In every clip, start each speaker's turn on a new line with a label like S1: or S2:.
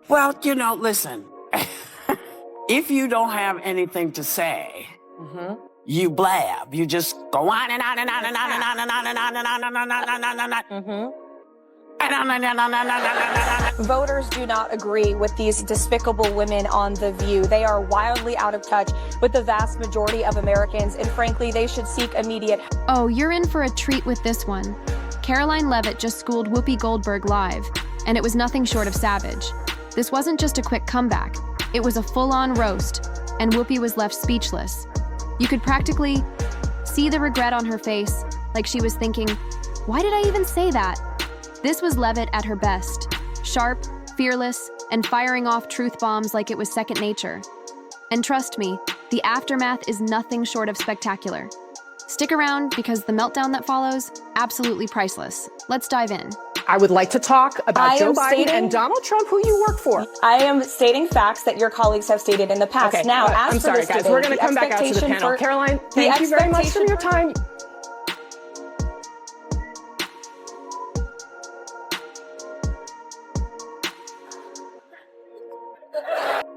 S1: Well, listen, if you don't have anything to say, you blab. You just go on and on and on and on and on and on and on and on and on and on and on.
S2: Voters do not agree with these despicable women on The View. They are wildly out of touch with the vast majority of Americans, and frankly, they should seek immediate.
S3: Oh, you're in for a treat with this one. Karoline Leavitt just schooled Whoopi Goldberg live, and it was nothing short of savage. This wasn't just a quick comeback. It was a full-on roast, and Whoopi was left speechless. You could practically see the regret on her face, like she was thinking, why did I even say that? This was Leavitt at her best, sharp, fearless, and firing off truth bombs like it was second nature. And trust me, the aftermath is nothing short of spectacular. Stick around because the meltdown that follows, absolutely priceless. Let's dive in.
S4: I would like to talk about Joe Biden and Donald Trump, who you work for.
S2: I am stating facts that your colleagues have stated in the past.
S4: Okay,
S2: now, as
S4: I'm
S2: for
S4: sorry,
S2: this
S4: guys.
S2: debate,
S4: We're going to come back out to the panel. Karoline, thank you very much for your time.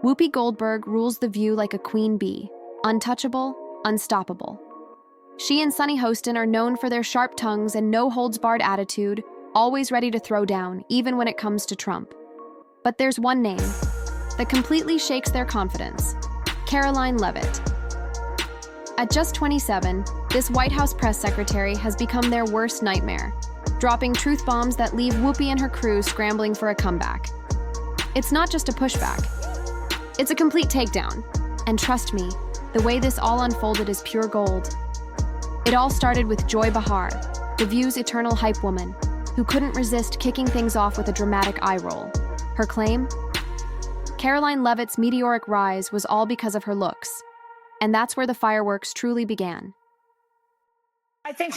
S3: Whoopi Goldberg rules The View like a queen bee, untouchable, unstoppable. She and Sunny Hostin are known for their sharp tongues and no-holds-barred attitude, always ready to throw down, even when it comes to Trump. But there's one name that completely shakes their confidence: Karoline Leavitt. At just 27, this White House press secretary has become their worst nightmare, dropping truth bombs that leave Whoopi and her crew scrambling for a comeback. It's not just a pushback. It's a complete takedown. And trust me, the way this all unfolded is pure gold. It all started with Joy Behar, The View's eternal hype woman, who couldn't resist kicking things off with a dramatic eye roll. Her claim? Karoline Leavitt's meteoric rise was all because of her looks. And that's where the fireworks truly began.
S5: I think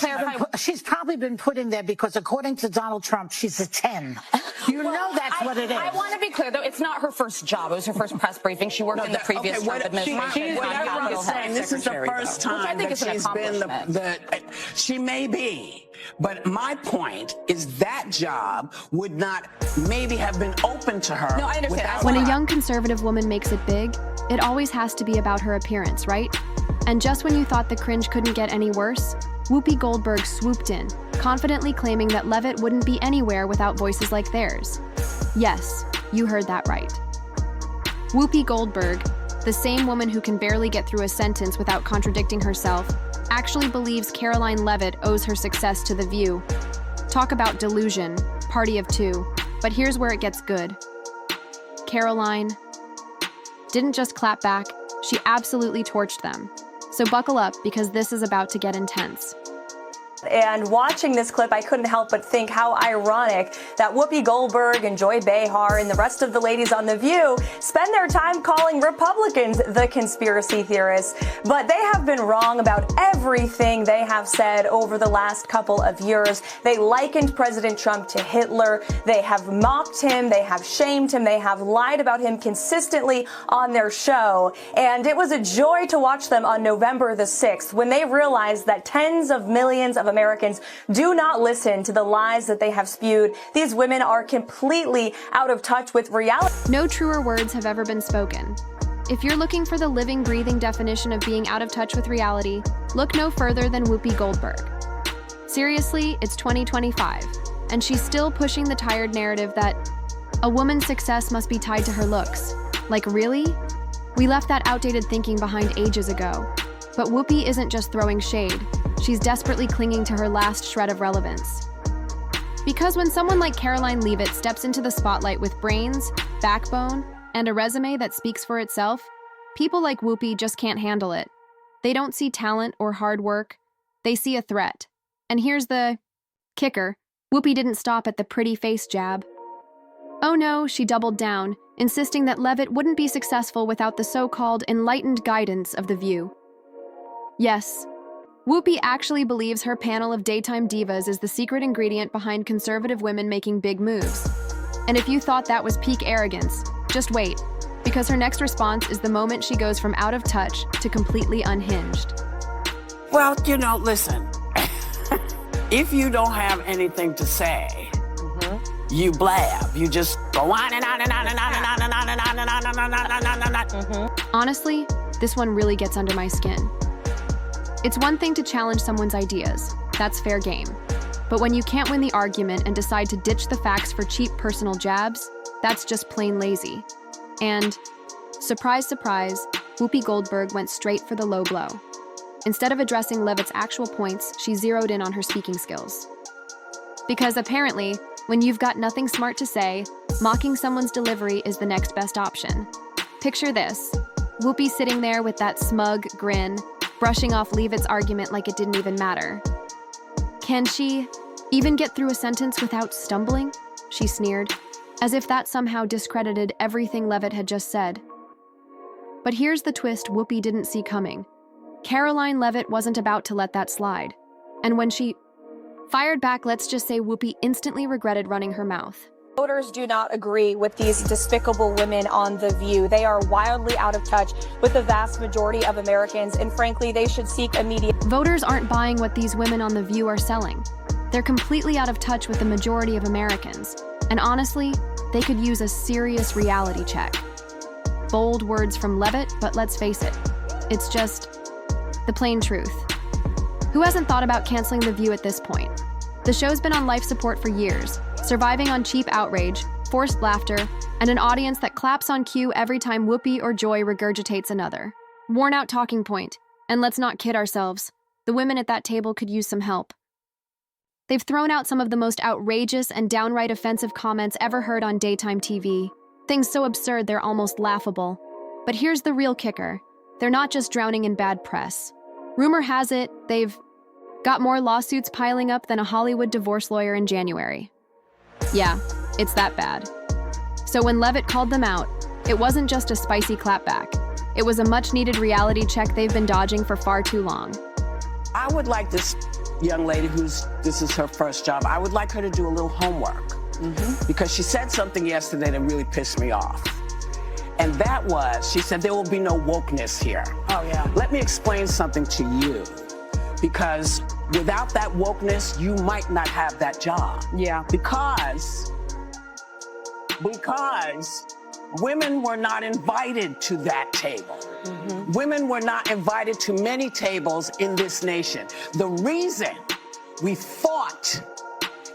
S5: she's probably been put in there because, according to Donald Trump, she's a 10. You know that's what it is.
S6: I want to be clear, though. It's not her first job. It was her first press briefing. She worked in the previous Trump administration.
S1: What everyone's saying, this is the first time that she's been she may be. But my point is that job would not maybe have been open to her.
S6: No, I understand.
S3: When a young conservative woman makes it big, it always has to be about her appearance, right? And just when you thought the cringe couldn't get any worse, Whoopi Goldberg swooped in, confidently claiming that Leavitt wouldn't be anywhere without voices like theirs. Yes, you heard that right. Whoopi Goldberg, the same woman who can barely get through a sentence without contradicting herself, actually believes Karoline Leavitt owes her success to The View. Talk about delusion, party of two. But here's where it gets good. Karoline didn't just clap back, she absolutely torched them. So buckle up, because this is about to get intense.
S2: And watching this clip, I couldn't help but think how ironic that Whoopi Goldberg and Joy Behar and the rest of the ladies on The View spend their time calling Republicans the conspiracy theorists. But they have been wrong about everything they have said over the last couple of years. They likened President Trump to Hitler. They have mocked him. They have shamed him. They have lied about him consistently on their show. And it was a joy to watch them on November the 6th when they realized that tens of millions of Americans do not listen to the lies that they have spewed. These women are completely out of touch with reality.
S3: No truer words have ever been spoken. If you're looking for the living, breathing definition of being out of touch with reality, look no further than Whoopi Goldberg. Seriously, it's 2025, and she's still pushing the tired narrative that a woman's success must be tied to her looks. Like, really? We left that outdated thinking behind ages ago. But Whoopi isn't just throwing shade. She's desperately clinging to her last shred of relevance. Because when someone like Karoline Leavitt steps into the spotlight with brains, backbone, and a resume that speaks for itself, people like Whoopi just can't handle it. They don't see talent or hard work. They see a threat. And here's the kicker. Whoopi didn't stop at the pretty face jab. Oh no, she doubled down, insisting that Leavitt wouldn't be successful without the so-called enlightened guidance of The View. Yes, Whoopi actually believes her panel of daytime divas is the secret ingredient behind conservative women making big moves. And if you thought that was peak arrogance, just wait, because her next response is the moment she goes from out of touch to completely unhinged.
S1: Well, listen, if you don't have anything to say, you blab. You just go on and on and on and on and on and on and on and on and on and on and on and on.
S3: Honestly, this one really gets under my skin. It's one thing to challenge someone's ideas. That's fair game. But when you can't win the argument and decide to ditch the facts for cheap personal jabs, that's just plain lazy. And, surprise, surprise, Whoopi Goldberg went straight for the low blow. Instead of addressing Leavitt's actual points, she zeroed in on her speaking skills. Because apparently, when you've got nothing smart to say, mocking someone's delivery is the next best option. Picture this: Whoopi sitting there with that smug grin, brushing off Leavitt's argument like it didn't even matter. Can she even get through a sentence without stumbling? She sneered, as if that somehow discredited everything Leavitt had just said. But here's the twist Whoopi didn't see coming. Karoline Leavitt wasn't about to let that slide. And when she fired back, let's just say Whoopi instantly regretted running her mouth.
S2: Voters do not agree with these despicable women on The View. They are wildly out of touch with the vast majority of Americans, and frankly, they should seek immediate.
S3: Voters aren't buying what these women on The View are selling. They're completely out of touch with the majority of Americans. And honestly, they could use a serious reality check. Bold words from Leavitt, but let's face it, it's just the plain truth. Who hasn't thought about canceling The View at this point? The show's been on life support for years, surviving on cheap outrage, forced laughter, and an audience that claps on cue every time Whoopi or Joy regurgitates another worn-out talking point. And let's not kid ourselves, the women at that table could use some help. They've thrown out some of the most outrageous and downright offensive comments ever heard on daytime TV. Things so absurd they're almost laughable. But here's the real kicker. They're not just drowning in bad press. Rumor has it they've got more lawsuits piling up than a Hollywood divorce lawyer in January. Yeah, it's that bad. So when Leavitt called them out, it wasn't just a spicy clapback. It was a much-needed reality check they've been dodging for far too long.
S1: I would like this young lady this is her first job, I would like her to do a little homework. Because she said something yesterday that really pissed me off. And that was, she said, there will be no wokeness here.
S5: Oh, yeah.
S1: Let me explain something to you. Because without that wokeness, you might not have that job.
S4: Yeah.
S1: Because women were not invited to that table. Women were not invited to many tables in this nation. The reason we fought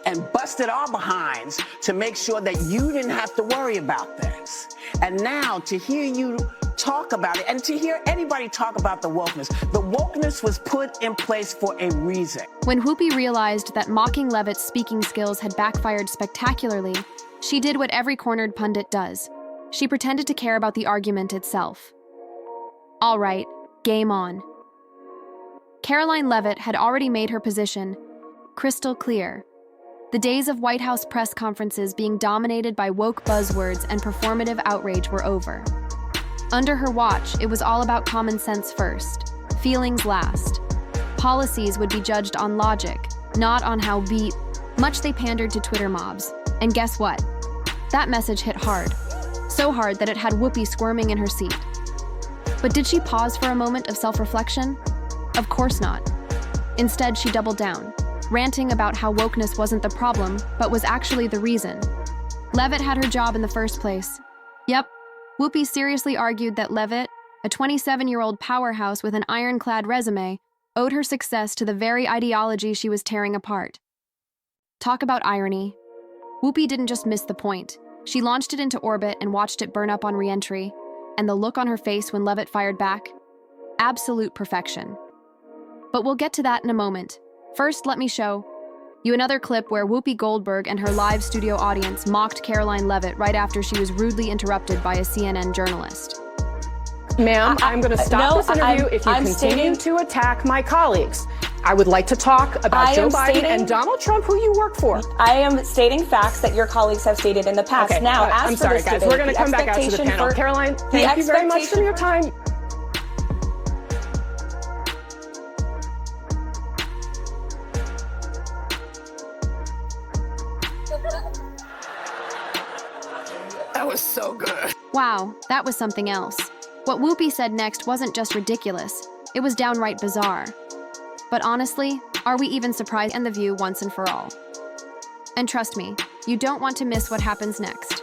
S1: and busted our behinds to make sure that you didn't have to worry about this. And now to hear you talk about it and to hear anybody talk about the wokeness was put in place for a reason.
S3: When Whoopi realized that mocking Leavitt's speaking skills had backfired spectacularly, she did what every cornered pundit does. She pretended to care about the argument itself. All right, game on. Karoline Leavitt had already made her position crystal clear. The days of White House press conferences being dominated by woke buzzwords and performative outrage were over. Under her watch, it was all about common sense first, feelings last. Policies would be judged on logic, not on how much they pandered to Twitter mobs. And guess what? That message hit hard. So hard that it had Whoopi squirming in her seat. But did she pause for a moment of self-reflection? Of course not. Instead, she doubled down, ranting about how wokeness wasn't the problem, but was actually the reason. Leavitt had her job in the first place. Yep, Whoopi seriously argued that Leavitt, a 27-year-old powerhouse with an ironclad resume, owed her success to the very ideology she was tearing apart. Talk about irony. Whoopi didn't just miss the point. She launched it into orbit and watched it burn up on re-entry. And the look on her face when Leavitt fired back? Absolute perfection. But we'll get to that in a moment. First, let me show you another clip where Whoopi Goldberg and her live studio audience mocked Karoline Leavitt right after she was rudely interrupted by a CNN journalist.
S4: Ma'am, I'm going to stop this interview if you continue to attack my colleagues. I would like to talk about Joe Biden and Donald Trump, who you work for.
S2: I am stating facts that your colleagues have stated in the past.
S4: Okay,
S2: now,
S4: I'm sorry, guys. We're going to come back out to the panel. Karoline, thank you very much for your time.
S1: That was so good.
S3: Wow, that was something else. What Whoopi said next wasn't just ridiculous, it was downright bizarre. But honestly, are we even surprised in The View once and for all? And trust me, You don't want to miss what happens next.